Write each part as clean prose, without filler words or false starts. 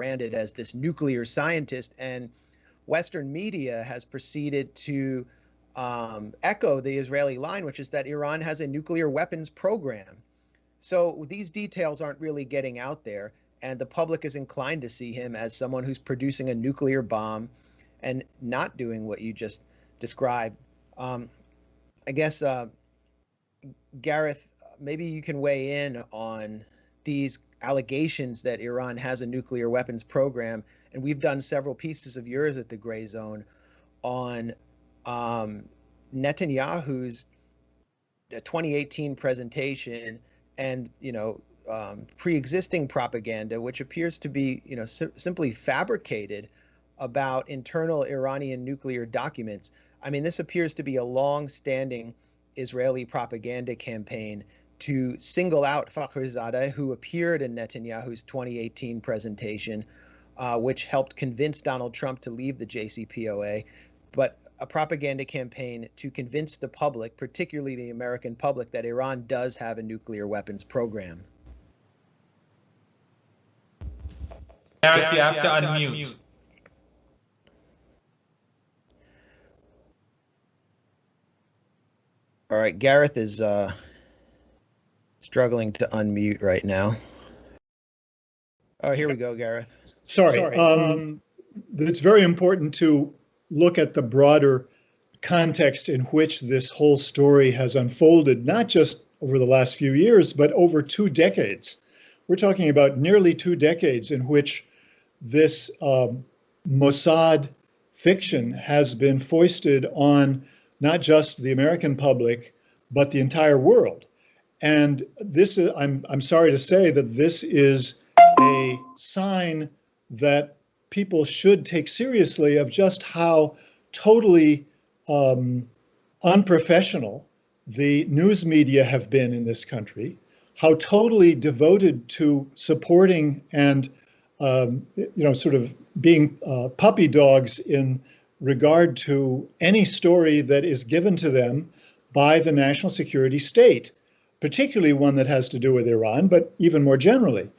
branded as this nuclear scientist, and Western media has proceeded to echo the Israeli line, which is that Iran has a nuclear weapons program. So these details aren't really getting out there, and the public is inclined to see him as someone who's producing a nuclear bomb and not doing what you just described. Um, I guess, Gareth, maybe you can weigh in on these allegations that Iran has a nuclear weapons program. And we've done several pieces of yours at the Gray Zone on um, Netanyahu's 2018 presentation and, pre-existing propaganda, which appears to be, simply fabricated about internal Iranian nuclear documents. I mean, this appears to be a long-standing Israeli propaganda campaign to single out Fakhrizadeh, who appeared in Netanyahu's 2018 presentation, which helped convince Donald Trump to leave the JCPOA, but a propaganda campaign to convince the public, particularly the American public, that Iran does have a nuclear weapons program. Gareth, you have to unmute. All right, Gareth is struggling to unmute right now. Oh, here we go, Gareth. Sorry. It's very important to look at the broader context in which this whole story has unfolded, not just over the last few years, but over 2 decades. We're talking about nearly 2 decades in which this Mossad fiction has been foisted on not just the American public, but the entire world. And this is, I'm sorry to say that this is a sign that people should take seriously of just how totally unprofessional the news media have been in this country, how totally devoted to supporting and sort of being puppy dogs in regard to any story that is given to them by the national security state, particularly one that has to do with Iran, but even more generally.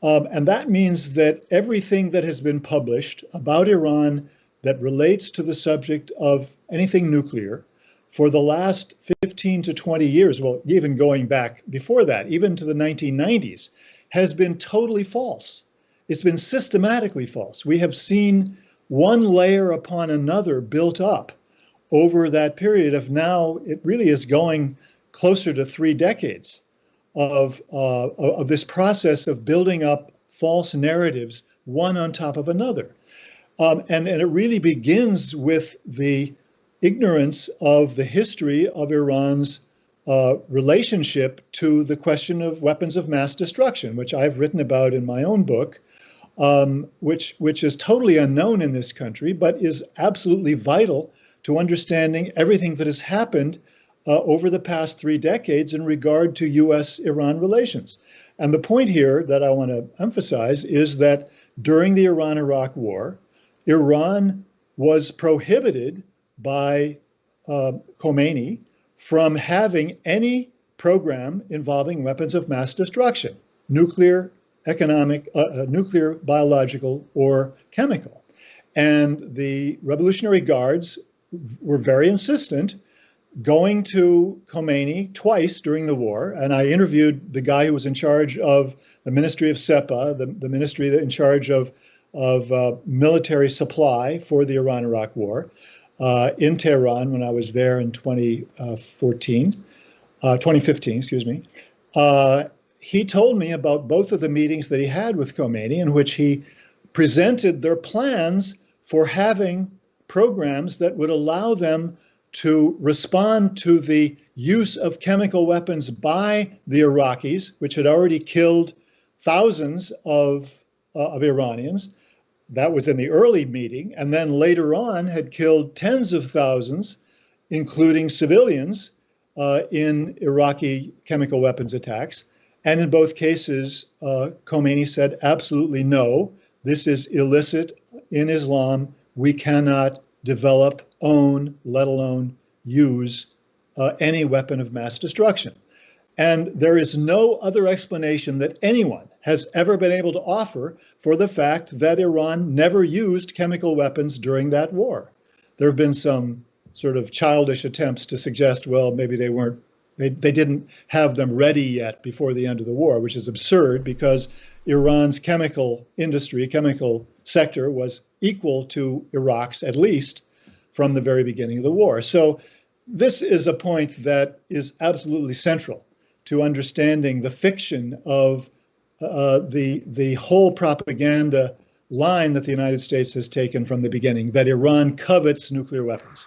And that means that everything that has been published about Iran that relates to the subject of anything nuclear for the last 15 to 20 years, well, even going back before that, even to the 1990s, has been totally false. It's been systematically false. We have seen one layer upon another built up over that period of now, it really is going closer to 3 decades of this process of building up false narratives, one on top of another. And it really begins with the ignorance of the history of Iran's relationship to the question of weapons of mass destruction, which I've written about in my own book, which is totally unknown in this country, but is absolutely vital to understanding everything that has happened over the past 3 decades in regard to U.S.-Iran relations. And the point here that I want to emphasize is that during the Iran-Iraq War, Iran was prohibited by Khomeini from having any program involving weapons of mass destruction, nuclear, nuclear, biological, or chemical. And the Revolutionary Guards were very insistent, going to Khomeini twice during the war. And I interviewed the guy who was in charge of the Ministry of SEPA, the ministry that in charge of military supply for the Iran-Iraq War in Tehran when I was there in 2015, excuse me. He told me about both of the meetings that he had with Khomeini in which he presented their plans for having programs that would allow them to respond to the use of chemical weapons by the Iraqis, which had already killed thousands of Iranians. That was in the early meeting, and then later on had killed tens of thousands, including civilians, in Iraqi chemical weapons attacks. And in both cases, Khomeini said, absolutely no, this is illicit in Islam. We cannot develop, own, let alone use any weapon of mass destruction. And there is no other explanation that anyone has ever been able to offer for the fact that Iran never used chemical weapons during that war. There have been some sort of childish attempts to suggest, well, maybe they didn't have them ready yet before the end of the war, which is absurd because Iran's chemical industry, chemical sector was equal to Iraq's, at least from the very beginning of the war. So this is a point that is absolutely central to understanding the fiction of the whole propaganda line that the United States has taken from the beginning, that Iran covets nuclear weapons.